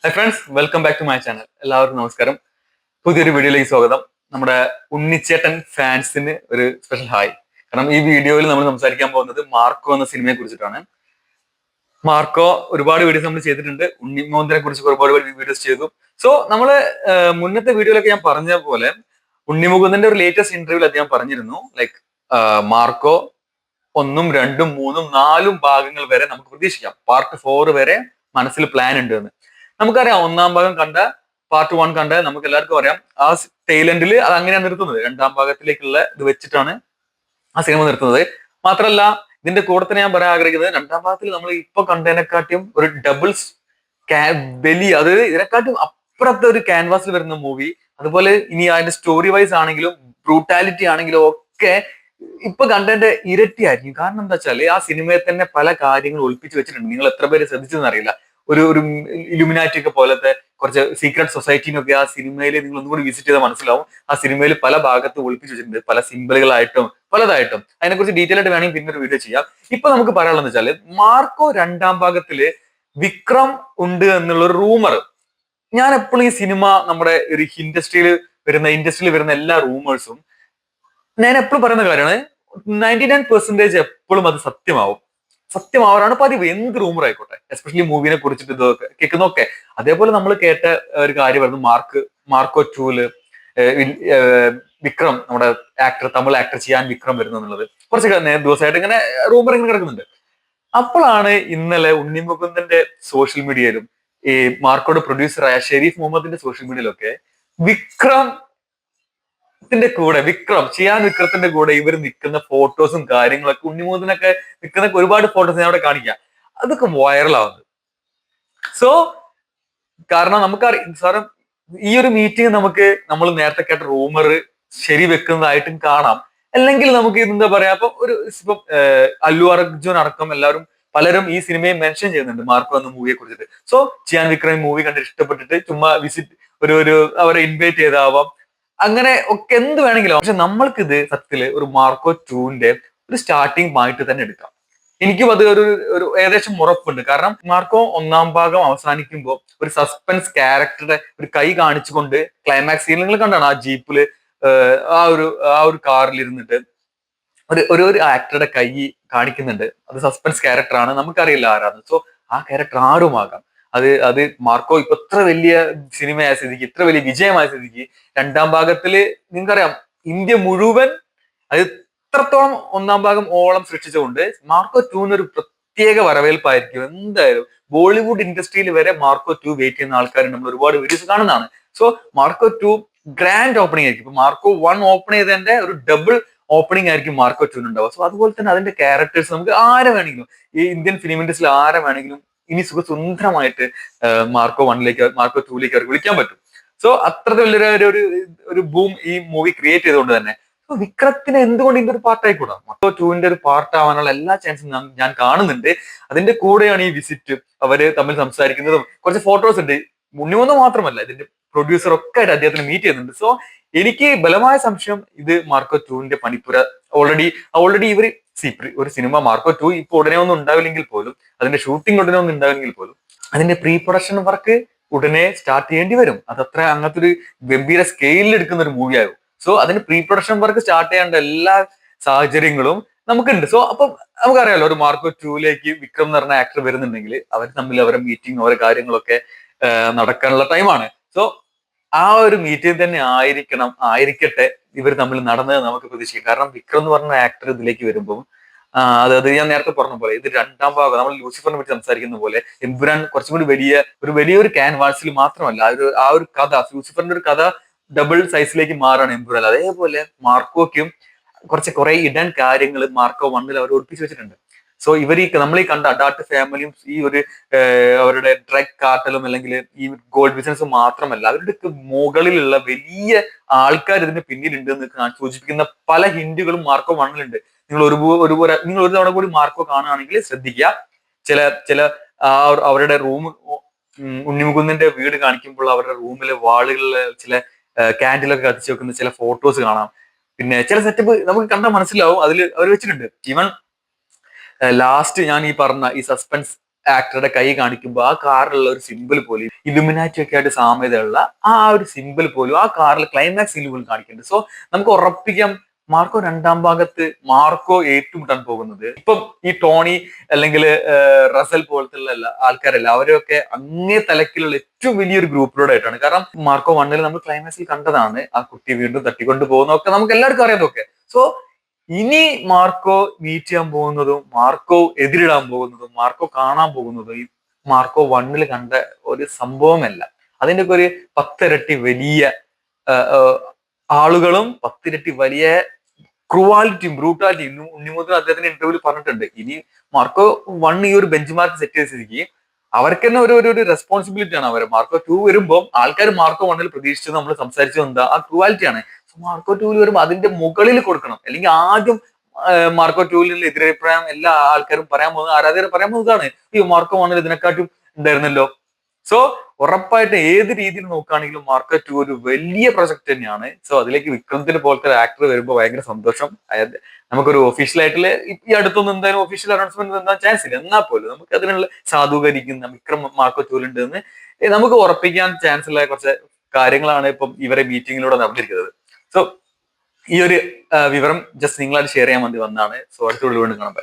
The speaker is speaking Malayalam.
High friends, welcome back to my channel. എല്ലാവർക്കും നമസ്കാരം. പുതിയൊരു വീഡിയോയിലേക്ക് സ്വാഗതം. നമ്മുടെ ഉണ്ണിച്ചേട്ടൻ ഫാൻസിന് ഒരു സ്പെഷ്യൽ ഹായ്. കാരണം ഈ വീഡിയോയിൽ നമ്മൾ സംസാരിക്കാൻ പോകുന്നത് മാർക്കോ എന്ന സിനിമയെ കുറിച്ചിട്ടാണ്. മാർക്കോ ഒരുപാട് വീഡിയോസ് നമ്മൾ ചെയ്തിട്ടുണ്ട്. ഉണ്ണിമോഹനെ കുറിച്ച് ഒരുപാട് വീഡിയോസ് ചെയ്തു. സോ നമ്മള് മുന്നത്തെ വീഡിയോയിലൊക്കെ ഞാൻ പറഞ്ഞ പോലെ ഉണ്ണിമുകുന്ദന്റെ ഒരു ലേറ്റസ്റ്റ് ഇന്റർവ്യൂവിൽ അദ്ദേഹം പറഞ്ഞിരുന്നു, ലൈക്ക് മാർക്കോ 1, 2, 3, 4 ഭാഗങ്ങൾ വരെ നമുക്ക് പ്രതീക്ഷിക്കാം. പാർട്ട് 4 വരെ മനസ്സിൽ പ്ലാൻ ഉണ്ട് എന്ന്. നമുക്കറിയാം, ഒന്നാം ഭാഗം കണ്ട, പാർട്ട് 1 കണ്ട നമുക്ക് എല്ലാവർക്കും അറിയാം, ആ ടൈലൻഡിൽ അത് അങ്ങനെയാണ് നിർത്തുന്നത്. രണ്ടാം ഭാഗത്തിലേക്കുള്ള ഇത് വെച്ചിട്ടാണ് ആ സിനിമ നിർത്തുന്നത്. മാത്രമല്ല, ഇതിന്റെ കൂടെ തന്നെ ഞാൻ പറയാൻ ആഗ്രഹിക്കുന്നത്, രണ്ടാം ഭാഗത്തിൽ നമ്മൾ ഇപ്പൊ കണ്ടതിനെക്കാട്ടിയും ഒരു ഡബിൾസ് വലിയ, അതായത് ഇതിനെക്കാട്ടും അപ്പുറത്തെ ഒരു ക്യാൻവാസിൽ വരുന്ന മൂവി. അതുപോലെ ഇനി അതിന്റെ സ്റ്റോറി വൈസ് ആണെങ്കിലും ബ്രൂട്ടാലിറ്റി ആണെങ്കിലും ഒക്കെ ഇപ്പൊ കണ്ടതിന്റെ ഇരട്ടിയായിരിക്കും. കാരണം എന്താ വെച്ചാൽ ആ സിനിമയെ തന്നെ പല കാര്യങ്ങൾ ഒളിപ്പിച്ച് വെച്ചിട്ടുണ്ട്. നിങ്ങൾ എത്ര പേര് ശ്രദ്ധിച്ചെന്ന് അറിയില്ല. ഒരു ഇലുമിനാറ്റി ഒക്കെ പോലത്തെ കുറച്ച് സീക്രട്ട് സൊസൈറ്റിനൊക്കെ ആ സിനിമയിൽ നിങ്ങൾ ഒന്നുകൂടി വിസിറ്റ് ചെയ്താൽ മനസ്സിലാവും. ആ സിനിമയിൽ പല ഭാഗത്തും ഒളിപ്പിച്ച് വെച്ചിട്ടുണ്ട്, പല സിമ്പിളുകളായിട്ടും പലതായിട്ടും. അതിനെക്കുറിച്ച് ഡീറ്റെയിൽ ആയിട്ട് വേണമെങ്കിൽ പിന്നെ ഒരു വീഡിയോ ചെയ്യാം. ഇപ്പൊ നമുക്ക് പറയാനുള്ളത് വെച്ചാല്, മാർക്കോ രണ്ടാം ഭാഗത്തില് വിക്രം ഉണ്ട് എന്നുള്ളൊരു റൂമർ. ഞാൻ എപ്പോഴും ഈ സിനിമ നമ്മുടെ ഒരു ഇൻഡസ്ട്രിയിൽ വരുന്ന എല്ലാ റൂമേഴ്സും ഞാൻ എപ്പോഴും പറയുന്ന കാര്യമാണ്, 99% എപ്പോഴും അത് സത്യമാവാറാണ് പതിവ്. എന്ത് റൂമർ ആയിക്കോട്ടെ, എസ്പെഷ്യലി മൂവിനെ കുറിച്ചിട്ട് ഇതൊക്കെ കേൾക്കുന്നൊക്കെ. അതേപോലെ നമ്മൾ കേട്ട ഒരു കാര്യമായിരുന്നു മാർക്കോ 2-ല് വിക്രം, നമ്മുടെ തമിഴ് ആക്ടർ ചെയ്യാൻ വിക്രം വരുന്നു എന്നുള്ളത്. കുറച്ച് ദിവസമായിട്ട് ഇങ്ങനെ റൂമർ ഇങ്ങനെ കിടക്കുന്നുണ്ട്. അപ്പോഴാണ് ഇന്നലെ ഉണ്ണിമുകുന്ദന്റെ സോഷ്യൽ മീഡിയയിലും ഈ മാർക്കോയുടെ പ്രൊഡ്യൂസറായ ഷെരീഫ് മുഹമ്മദിന്റെ സോഷ്യൽ മീഡിയയിലൊക്കെ വിക്രത്തിന്റെ കൂടെ ഇവർ നിൽക്കുന്ന ഫോട്ടോസും കാര്യങ്ങളൊക്കെ, ഉണ്ണിമുകുന്ദനൊക്കെ നിൽക്കുന്ന ഒരുപാട് ഫോട്ടോസ് ഞാൻ അവിടെ കാണിക്കാം. അതൊക്കെ വൈറലാവുന്നത്. സോ കാരണം നമുക്കറിയാം സാറ്, ഈ ഒരു മീറ്റിംഗ് നമ്മൾ നേരത്തെ കേട്ട റൂമർ ശരി വെക്കുന്നതായിട്ടും കാണാം. അല്ലെങ്കിൽ നമുക്ക് എന്താ പറയാ, ഇപ്പം അല്ലു അർജുൻ അടക്കം പലരും ഈ സിനിമയെ മെൻഷൻ ചെയ്യുന്നുണ്ട് മാർക്കോ എന്ന മൂവിയെ കുറിച്ചിട്ട്. സോ ചിയാൻ വിക്രം മൂവി കണ്ടിട്ട് ഇഷ്ടപ്പെട്ടിട്ട് ചുമ്മാ വിസിറ്റ് അവരെ ഇൻവൈറ്റ് ചെയ്താവാം, അങ്ങനെ ഒക്കെ എന്ത് വേണമെങ്കിലും. പക്ഷെ നമ്മൾക്കിത് സത്യത്തില് ഒരു മാർക്കോ 2-ന്റെ ഒരു സ്റ്റാർട്ടിങ് ആയിട്ട് തന്നെ എടുക്കാം. എനിക്കും അത് ഒരു ഏകദേശം ഉറപ്പുണ്ട്. കാരണം മാർക്കോ ഒന്നാം ഭാഗം അവസാനിക്കുമ്പോൾ ഒരു സസ്പെൻസ് ക്യാരക്ടറുടെ ഒരു കൈ കാണിച്ചുകൊണ്ട് ക്ലൈമാക്സ് സീൻ നിങ്ങൾ കണ്ടാണ്, ആ ജീപ്പില് ആ ഒരു കാറിൽ ഇരുന്നിട്ട് ഒരു ആക്ടറുടെ കൈ കാണിക്കുന്നുണ്ട്. അത് സസ്പെൻസ് ക്യാരക്ടറാണ്, നമുക്കറിയില്ല ആരാണ്. സോ ആ ക്യാരക്ടർ ആരുമാകാം. അത് മാർക്കോ ഇപ്പൊ ഇത്ര വലിയ സിനിമയായ സ്ഥിതിക്ക്, ഇത്ര വലിയ വിജയമായ സ്ഥിതിക്ക്, രണ്ടാം ഭാഗത്തില് നിങ്ങൾക്കറിയാം ഇന്ത്യ മുഴുവൻ അത് ഇത്രത്തോളം ഒന്നാം ഭാഗം ഓളം സൃഷ്ടിച്ചുകൊണ്ട് മാർക്കോ 2-ന് ഒരു പ്രത്യേക വരവേൽപ്പായിരിക്കും എന്തായാലും. ബോളിവുഡ് ഇൻഡസ്ട്രിയിൽ വരെ മാർക്കോ 2 വെയിറ്റ് ചെയ്യുന്ന ആൾക്കാർ നമ്മൾ ഒരുപാട് വീഡിയോസ് കാണുന്നതാണ്. സോ മാർക്കോ 2 ഗ്രാൻഡ് ഓപ്പണിംഗ് ആയിരിക്കും. ഇപ്പൊ മാർക്കോ 1 ഓപ്പൺ ചെയ്തതിന്റെ ഒരു ഡബിൾ ഓപ്പണിംഗ് ആയിരിക്കും മാർക്കോ 2-ന് ഉണ്ടാവുക. സോ അതുപോലെ തന്നെ അതിന്റെ ക്യാരക്ടേഴ്സ് നമുക്ക് ആരെ വേണമെങ്കിലും, ഈ ഇന്ത്യൻ ഫിലിം ഇൻഡസ്ട്രിയിൽ ആരെ വേണമെങ്കിലും ഇനി സുഖസുന്ദരമായിട്ട് മാർക്കോ 2-ലേക്ക് അവർക്ക് വിളിക്കാൻ പറ്റും. സോ അത്രത്തെ വലിയൊരു ബൂം ഈ മൂവി ക്രിയേറ്റ് ചെയ്തുകൊണ്ട് തന്നെ വിക്രത്തിന് എന്തുകൊണ്ട് ഇതിന്റെ ഒരു പാർട്ടായിക്കൂടാ? മാർക്കോ 2-ന്റെ ഒരു പാർട്ട് ആവാനുള്ള എല്ലാ ചാൻസും ഞാൻ കാണുന്നുണ്ട്. അതിന്റെ കൂടെയാണ് ഈ വിസിറ്റ്, അവര് തമ്മിൽ സംസാരിക്കുന്നതും. കുറച്ച് ഫോട്ടോസ് ഉണ്ട്. ഉണ്ണിമൂന്ന് മാത്രമല്ല, ഇതിന്റെ പ്രൊഡ്യൂസർ ഒക്കെ ആയിട്ട് അദ്ദേഹത്തിന് മീറ്റ് ചെയ്യുന്നുണ്ട്. സോ എനിക്ക് ബലമായ സംശയം ഇത് മാർക്കോ 2-ന്റെ പണിപ്പുര ഓൾറെഡി ഇവര് ഒരു സിനിമ മാർക്കോ 2 ഇപ്പൊ ഉടനെ ഒന്നും ഉണ്ടാവില്ലെങ്കിൽ പോലും, അതിന്റെ ഷൂട്ടിംഗ് ഉടനെ ഒന്നും ഉണ്ടാവില്ലെങ്കിൽ പോലും, അതിന്റെ പ്രീ പ്രൊഡക്ഷൻ വർക്ക് ഉടനെ സ്റ്റാർട്ട് ചെയ്യേണ്ടി വരും. അതത്ര അങ്ങനത്തെ ഒരു ഗംഭീര സ്കെയിലിൽ എടുക്കുന്ന ഒരു മൂവിയാകും. സോ അതിന് പ്രീ പ്രൊഡക്ഷൻ വർക്ക് സ്റ്റാർട്ട് ചെയ്യേണ്ട എല്ലാ സാഹചര്യങ്ങളും നമുക്കുണ്ട്. സോ അപ്പം നമുക്കറിയാലോ, ഒരു മാർക്കോ 2-ലേക്ക് വിക്രം എന്ന് പറഞ്ഞ ആക്ടർ വരുന്നുണ്ടെങ്കിൽ അവർ തമ്മിൽ അവരുടെ മീറ്റിംഗ്, അവരുടെ കാര്യങ്ങളൊക്കെ നടക്കാനുള്ള ടൈമാണ്. സോ ആ ഒരു മീറ്റിംഗ് തന്നെ ആയിരിക്കട്ടെ ഇവർ തമ്മിൽ നടന്നത് നമുക്ക് പ്രതീക്ഷിക്കാം. കാരണം വിക്രം എന്ന് പറഞ്ഞ ആക്ടർ ഇതിലേക്ക് വരുമ്പോൾ അത് ഞാൻ നേരത്തെ പറഞ്ഞ പോലെ ഇത് രണ്ടാം ഭാഗം. നമ്മൾ ലൂസിഫറിനെ പറ്റി സംസാരിക്കുന്ന പോലെ എമ്പുരാൻ കുറച്ചും കൂടി വലിയൊരു ക്യാൻവാസിൽ മാത്രമല്ല, ആ ഒരു കഥ, ലൂസിഫറിന്റെ ഒരു കഥ ഡബിൾ സൈസിലേക്ക് മാറാണ് എമ്പുരാൻ. അതേപോലെ മാർക്കോയ്ക്കും കുറെ ഇടൻ കാര്യങ്ങൾ മാർക്കോ 1-ൽ അവർ ഒളിപ്പിച്ചു വെച്ചിട്ടുണ്ട്. സോ നമ്മൾ ഈ കണ്ട അഡാട്ട് ഫാമിലിയും ഈ ഒരു അവരുടെ ഡ്രഗ് കാർട്ടലും അല്ലെങ്കിൽ ഈ ഗോൾഡ് ബിസിനസ്സും മാത്രമല്ല, അവരുടെ മുകളിലുള്ള വലിയ ആൾക്കാർ ഇതിന് പിന്നിലുണ്ട് എന്ന് സൂചിപ്പിക്കുന്ന പല ഹിന്റുകളും മാർക്കോ 1-ലുണ്ട്. നിങ്ങൾ നിങ്ങൾ ഒരു തവണ കൂടി മാർക്കോ കാണുകയാണെങ്കിൽ ശ്രദ്ധിക്കുക. ചില അവരുടെ റൂം, ഉണ്ണിമുകുന്ദന്റെ വീട് കാണിക്കുമ്പോൾ അവരുടെ റൂമിലെ വാളുകളിൽ ചില ക്യാൻഡിലൊക്കെ കത്തിച്ചു വെക്കുന്ന ചില ഫോട്ടോസ് കാണാം. പിന്നെ ചില സെറ്റപ്പ് നമുക്ക് കണ്ടാൽ മനസ്സിലാവും, അതിൽ അവർ വെച്ചിട്ടുണ്ട്. ഈവൻ ലാസ്റ്റ് ഞാൻ ഈ പറഞ്ഞ ഈ സസ്പെൻസ് ആക്ടറുടെ കൈ കാണിക്കുമ്പോൾ ആ കാറിലുള്ള ഒരു സിമ്പിൾ പോലും ഇലുമിനാറ്റി ഒക്കെ ആയിട്ട് സാമ്യതയുള്ള ആ ഒരു സിമ്പിൾ പോലും ആ കാറിൽ ക്ലൈമാക്സ് സീനിൽ പോലും കാണിക്കുന്നുണ്ട്. സോ നമുക്ക് ഉറപ്പിക്കാം മാർക്കോ രണ്ടാം ഭാഗത്ത് മാർക്കോ ഏറ്റുമുട്ടാൻ പോകുന്നത് ഇപ്പം ഈ ടോണി അല്ലെങ്കിൽ റസൽ പോലത്തെ ആൾക്കാരല്ല, അവരൊക്കെ അങ്ങേ തലക്കിലുള്ള ഏറ്റവും വലിയൊരു ഗ്രൂപ്പിലൂടെ ആയിട്ടാണ്. കാരണം മാർക്കോ 1 നമ്മൾ ക്ലൈമാക്സിൽ കണ്ടതാണ്, ആ കുട്ടി വീണ്ടും തട്ടിക്കൊണ്ട് പോകുന്നതൊക്കെ നമുക്ക് എല്ലാവർക്കും അറിയാതൊക്കെ. സോ ഇനി മാർക്കോ മീറ്റ് ചെയ്യാൻ പോകുന്നതും മാർക്കോ എതിരിടാൻ പോകുന്നതും മാർക്കോ കാണാൻ പോകുന്നതും ഈ മാർക്കോ 1 കണ്ട ഒരു സംഭവമല്ല. അതിന്റെ ഒക്കെ ഒരു 10 ഇരട്ടി വലിയ ആളുകളും 10 ഇരട്ടി വലിയ ക്രൂവാലിറ്റിയും ബ്രൂട്ടാലിറ്റിയും ഉണ്ണിമുതൽ അദ്ദേഹത്തിന്റെ ഇന്റർവ്യൂവിൽ പറഞ്ഞിട്ടുണ്ട്. ഇനി മാർക്കോ 1 ഈ ഒരു ബെഞ്ച് മാർക്ക് സെറ്റ് ചെയ്ത സ്ഥിതിക്ക് അവർക്ക് തന്നെ ഒരു റെസ്പോൺസിബിലിറ്റി ആണ്. അവർ മാർക്കോ 2 വരുമ്പോൾ ആൾക്കാർ മാർക്കോ 1 പ്രതീക്ഷിച്ചത് നമ്മൾ സംസാരിച്ചത് എന്താ, ആ ക്രൂവാലിറ്റിയാണ്. മാർക്കോ 2 വരുമ്പോൾ അതിന്റെ മുകളിൽ കൊടുക്കണം. അല്ലെങ്കിൽ ആദ്യം മാർക്കോ 2 എതിരഭിപ്രായം എല്ലാ ആൾക്കാരും പറയാൻ പോകുന്നത്, ആരാധകർ പറയാൻ പോകുന്നതാണ്, ഈ മാർക്കോ 1 ഇതിനെക്കാട്ടും ഉണ്ടായിരുന്നല്ലോ. സോ ഉറപ്പായിട്ട് ഏത് രീതിയിൽ നോക്കുകയാണെങ്കിലും മാർക്കോ 2 ഒരു വലിയ പ്രൊജക്ട് തന്നെയാണ്. സോ അതിലേക്ക് വിക്രമത്തിന് പോലത്തെ ആക്ടർ വരുമ്പോൾ ഭയങ്കര സന്തോഷം. അതായത് നമുക്കൊരു ഒഫീഷ്യൽ ആയിട്ടുള്ള ഈ അടുത്തൊന്നും എന്തായാലും ഒഫീഷ്യൽ അനൗൺസ്മെന്റ് എന്താ ചാൻസ് ഇല്ല, എന്നാൽ പോലും നമുക്ക് അതിനുള്ള സാധൂകരിക്കുന്ന വിക്രം മാർക്കോ 2 ഉണ്ട് എന്ന് നമുക്ക് ഉറപ്പിക്കാൻ ചാൻസ് ഉള്ള കുറച്ച് കാര്യങ്ങളാണ് ഇപ്പം ഇവരെ മീറ്റിങ്ങിലൂടെ നടന്നിരിക്കുന്നത്. സോ ഈ ഒരു വിവരം ജസ്റ്റ് നിങ്ങളായിട്ട് ഷെയർ ചെയ്യാൻ വേണ്ടി വന്നതാണ്. സോ അടുത്ത വീണ്ടും കാണാം.